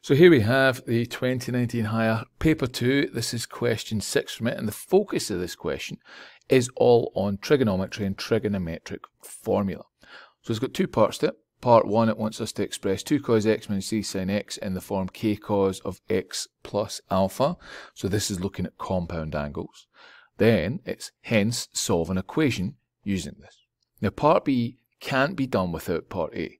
So here we have the 2019 Higher Paper 2. This is question 6 from it, and the focus of this question is all on trigonometry and trigonometric formula. So it's got two parts to it. Part 1, it wants us to express 2 cos x minus 3 sin x in the form k cos of x plus alpha. So this is looking at compound angles. Then it's hence solve an equation using this. Now part B can't be done without part A.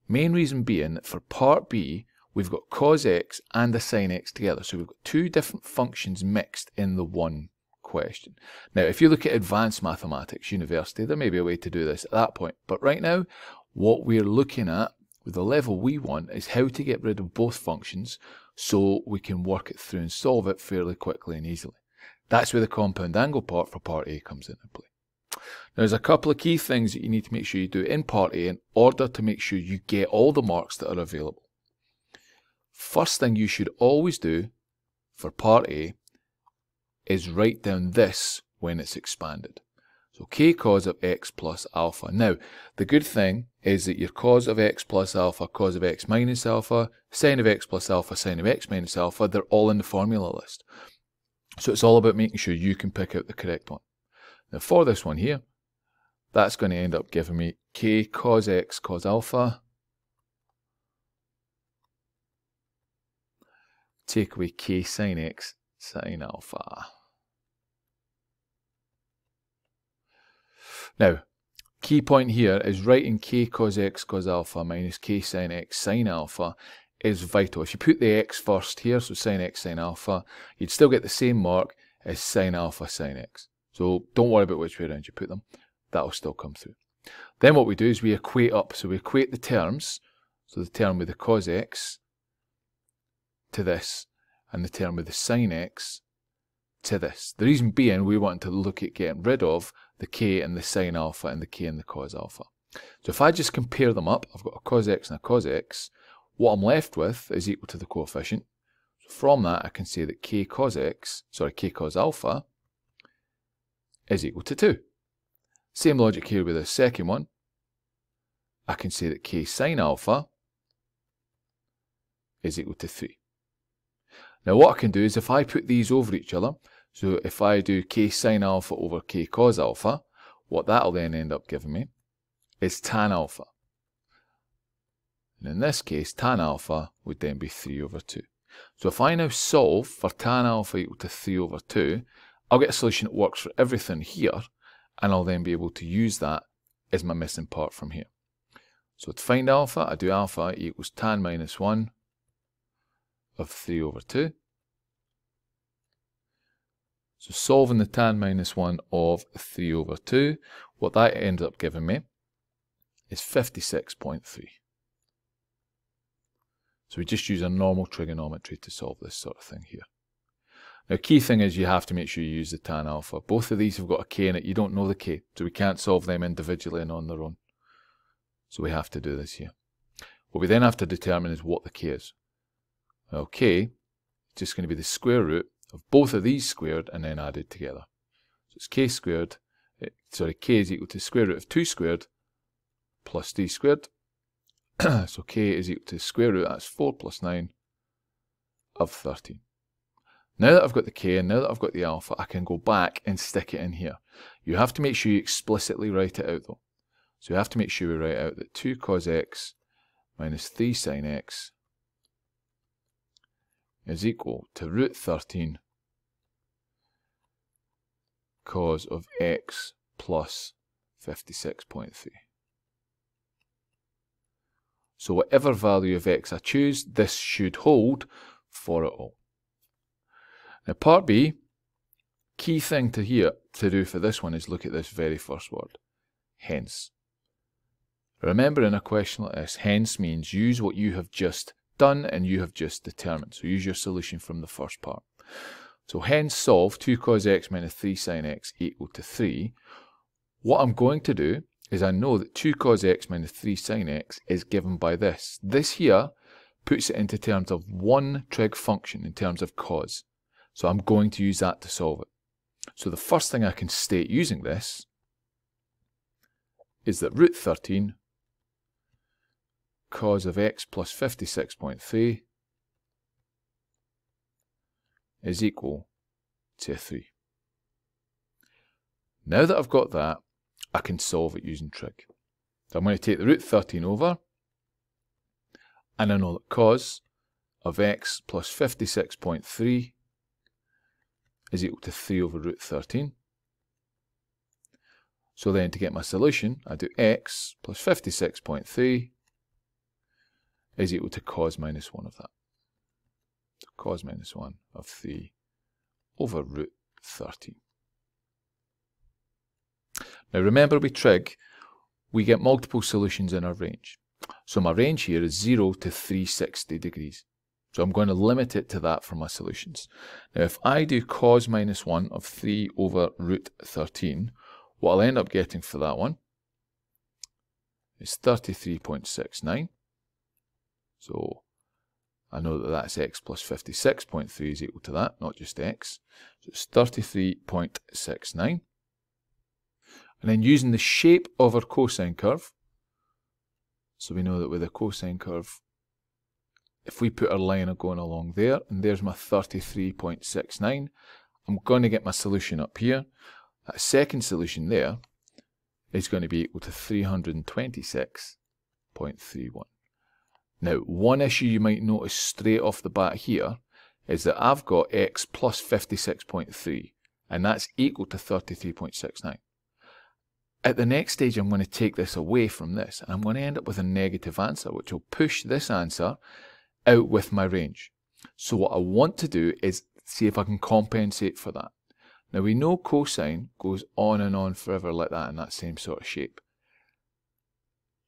Main reason being that for part B, we've got cos x and a sin x together. So we've got two different functions mixed in the one question. Now, if you look at advanced mathematics, university, there may be a way to do this at that point. But right now, what we're looking at with the level we want is how to get rid of both functions so we can work it through and solve it fairly quickly and easily. That's where the compound angle part for part A comes into play. Now, there's a couple of key things that you need to make sure you do in part A in order to make sure you get all the marks that are available. First thing you should always do for part A is write down this when it's expanded. So k cos of x plus alpha. Now, the good thing is that your cos of x plus alpha, cos of x minus alpha, sin of x plus alpha, sin of x minus alpha, they're all in the formula list. So it's all about making sure you can pick out the correct one. Now for this one here, that's going to end up giving me k cos x cos alpha, take away k sin x sin alpha. Now, key point here is writing k cos x cos alpha minus k sin x sin alpha is vital. If you put the x first here, so sin x sin alpha, you'd still get the same mark as sin alpha sin x. So don't worry about which way around you put them. That'll still come through. Then what we do is we equate up. So we equate the terms. So the term with the cos x to this, and the term with the sin x to this. The reason being we want to look at getting rid of the k and the sin alpha and the k and the cos alpha. So if I just compare them up, I've got a cos x and a cos x. What I'm left with is equal to the coefficient. So from that I can say that k cos alpha is equal to 2. Same logic here with the second one. I can say that k sin alpha is equal to 3. Now what I can do is if I put these over each other, so if I do k sin alpha over k cos alpha, what that'll then end up giving me is tan alpha. And in this case, tan alpha would then be 3 over 2. So if I now solve for tan alpha equal to 3 over 2, I'll get a solution that works for everything here, and I'll then be able to use that as my missing part from here. So to find alpha, I do alpha equals tan minus 1 of 3 over 2. So solving the tan minus 1 of 3 over 2, what that ends up giving me is 56.3. So we just use a normal trigonometry to solve this sort of thing here. Now, key thing is you have to make sure you use the tan alpha. Both of these have got a k in it. You don't know the k, so we can't solve them individually and on their own. So we have to do this here. What we then have to determine is what the k is. Well, k is just going to be the square root of both of these squared and then added together. So it's k squared, k is equal to square root of 2 squared plus 3 squared. So k is equal to the square root, that's 4 plus 9 of 13. Now that I've got the k and now that I've got the alpha, I can go back and stick it in here. You have to make sure you explicitly write it out though. So you have to make sure we write out that 2 cos x minus 3 sin x is equal to root 13 cos of x plus 56.3. So whatever value of x I choose, this should hold for it all. Now part B, key thing to do for this one is look at this very first word, hence. Remember in a question like this, hence means use what you have just done and you have just determined. So use your solution from the first part. So hence solve 2 cos x minus 3 sin x equal to 3. What I'm going to do is I know that 2 cos x minus 3 sin x is given by this. This here puts it into terms of one trig function in terms of cos. So I'm going to use that to solve it. So the first thing I can state using this is that root 13 cos of x plus 56.3 is equal to 3. Now that I've got that, I can solve it using trig. So I'm going to take the root 13 over, and I know that cos of x plus 56.3 is equal to 3 over root 13. So then to get my solution, I do x plus 56.3 is equal to cos minus 1 of that. So cos minus 1 of 3 over root 13. Now remember, with trig, we get multiple solutions in our range. So my range here is 0 to 360 degrees. So I'm going to limit it to that for my solutions. Now if I do cos minus 1 of 3 over root 13, what I'll end up getting for that one is 33.69. So I know that that's x plus 56.3 is equal to that, not just x. So it's 33.69. And then using the shape of our cosine curve, so we know that with a cosine curve, if we put our line going along there, and there's my 33.69, I'm going to get my solution up here. That second solution there is going to be equal to 326.31. Now, one issue you might notice straight off the bat here is that I've got x plus 56.3, and that's equal to 33.69. At the next stage, I'm going to take this away from this, and I'm going to end up with a negative answer, which will push this answer out with my range. So what I want to do is see if I can compensate for that. Now we know cosine goes on and on forever like that in that same sort of shape.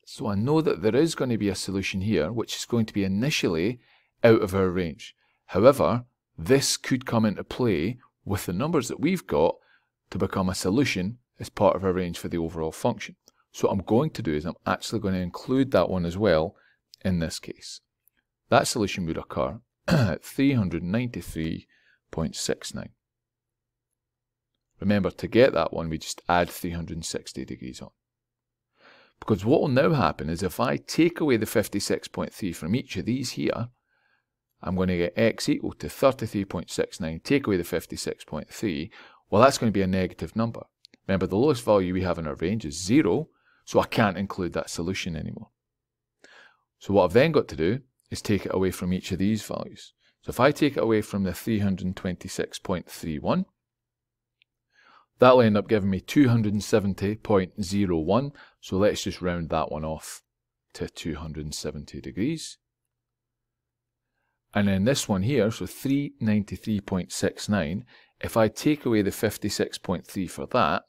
So I know that there is going to be a solution here, which is going to be initially out of our range. However, this could come into play with the numbers that we've got to become a solution as part of our range for the overall function. So what I'm going to do is I'm actually going to include that one as well in this case. That solution would occur at 393.69. Remember, to get that one, we just add 360 degrees on. Because what will now happen is if I take away the 56.3 from each of these here, I'm going to get x equal to 33.69, take away the 56.3, well, that's going to be a negative number. Remember, the lowest value we have in our range is 0, so I can't include that solution anymore. So what I've then got to do is take it away from each of these values. So if I take it away from the 326.31, that'll end up giving me 270.01, so let's just round that one off to 270 degrees. And then this one here, so 393.69, if I take away the 56.3 for that,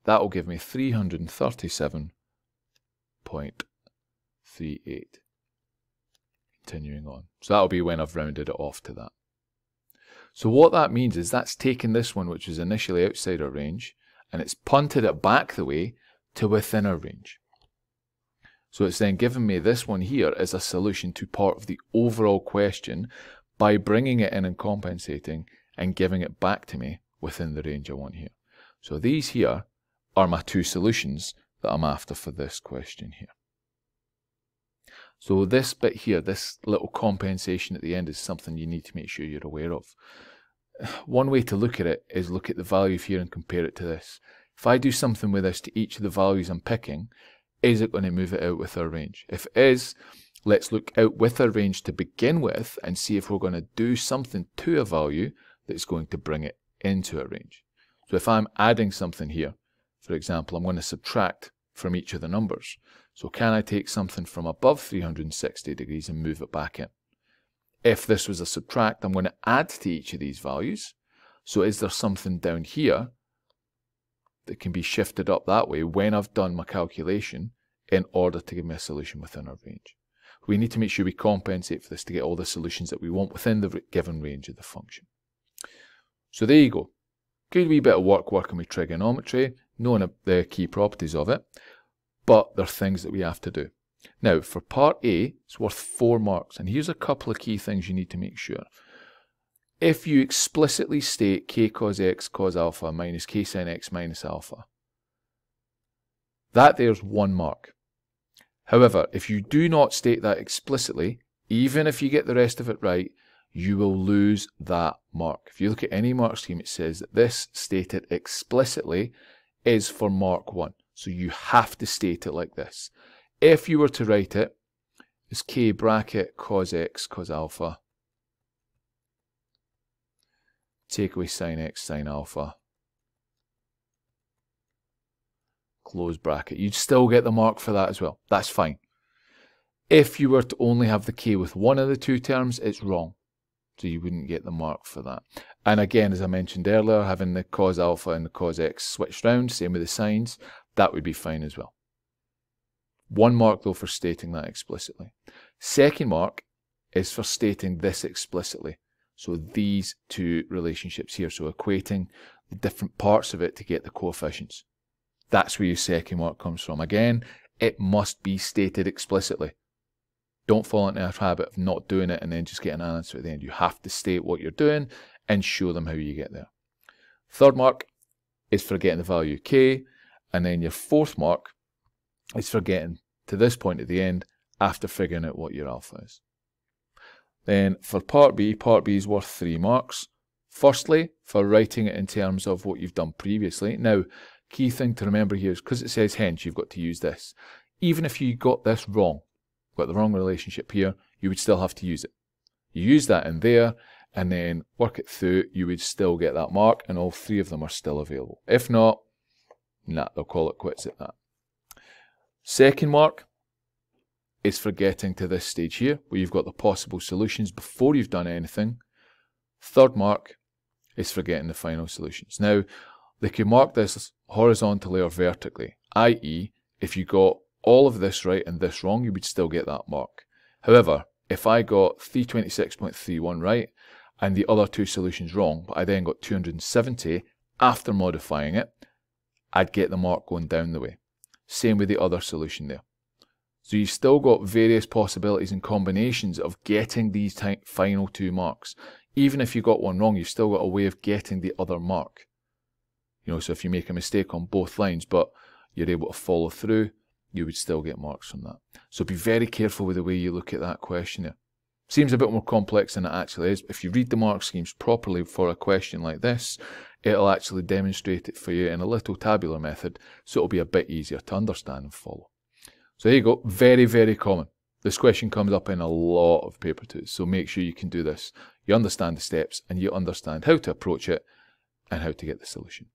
that'll give me 337.38. Continuing on. So that'll be when I've rounded it off to that. So what that means is that's taken this one, which was initially outside our range, and it's punted it back the way to within our range. So it's then given me this one here as a solution to part of the overall question by bringing it in and compensating and giving it back to me within the range I want here. So these here are my two solutions that I'm after for this question here. So this bit here, this little compensation at the end, is something you need to make sure you're aware of. One way to look at it is look at the value here and compare it to this. If I do something with this to each of the values I'm picking, is it going to move it out with our range? If it is, let's look out with our range to begin with and see if we're going to do something to a value that's going to bring it into our range. So if I'm adding something here, for example, I'm going to subtract from each of the numbers. So can I take something from above 360 degrees and move it back in? If this was a subtract, I'm going to add to each of these values. So is there something down here that can be shifted up that way when I've done my calculation in order to give me a solution within our range? We need to make sure we compensate for this to get all the solutions that we want within the given range of the function. So there you go. Good wee bit of work working with trigonometry, knowing the key properties of it, but there are things that we have to do. Now, for part A, it's worth 4 marks, and here's a couple of key things you need to make sure. If you explicitly state k cos x cos alpha minus k sin x minus alpha, that there's 1 mark. However, if you do not state that explicitly, even if you get the rest of it right, you will lose that mark. If you look at any mark scheme, it says that this stated explicitly is for mark 1. So you have to state it like this. If you were to write it as k bracket cos x cos alpha, take away sin x sin alpha, close bracket, you'd still get the mark for that as well. That's fine. If you were to only have the k with one of the two terms, it's wrong. So you wouldn't get the mark for that. And again, as I mentioned earlier, having the cos alpha and the cos x switched round, same with the sines, that would be fine as well. 1 mark though for stating that explicitly. Second mark is for stating this explicitly. So these two relationships here, so equating the different parts of it to get the coefficients. That's where your second mark comes from. Again, it must be stated explicitly. Don't fall into a habit of not doing it and then just get an answer at the end. You have to state what you're doing and show them how you get there. Third mark is for getting the value k, and then your fourth mark is for getting to this point at the end after figuring out what your alpha is. Then for part B is worth 3 marks. Firstly, for writing it in terms of what you've done previously. Now, key thing to remember here is because it says hence, you've got to use this. Even if you got this wrong, got the wrong relationship here, you would still have to use it. You use that in there and then work it through, you would still get that mark, and all 3 of them are still available. If not, nah, they'll call it quits at that. Second mark is for getting to this stage here, where you've got the possible solutions before you've done anything. Third mark is for getting the final solutions. Now, they could mark this horizontally or vertically, i.e., if you got all of this right and this wrong, you would still get that mark. However, if I got 326.31 right and the other 2 solutions wrong, but I then got 270 after modifying it, I'd get the mark going down the way. Same with the other solution there. So you've still got various possibilities and combinations of getting these final 2 marks. Even if you got one wrong, you've still got a way of getting the other mark. You know, so if you make a mistake on both lines, but you're able to follow through, you would still get marks from that. So be very careful with the way you look at that question there. Seems a bit more complex than it actually is. If you read the mark schemes properly for a question like this, it'll actually demonstrate it for you in a little tabular method, so it'll be a bit easier to understand and follow. So there you go, very, very common. This question comes up in a lot of paper 2s, so make sure you can do this. You understand the steps and you understand how to approach it and how to get the solution.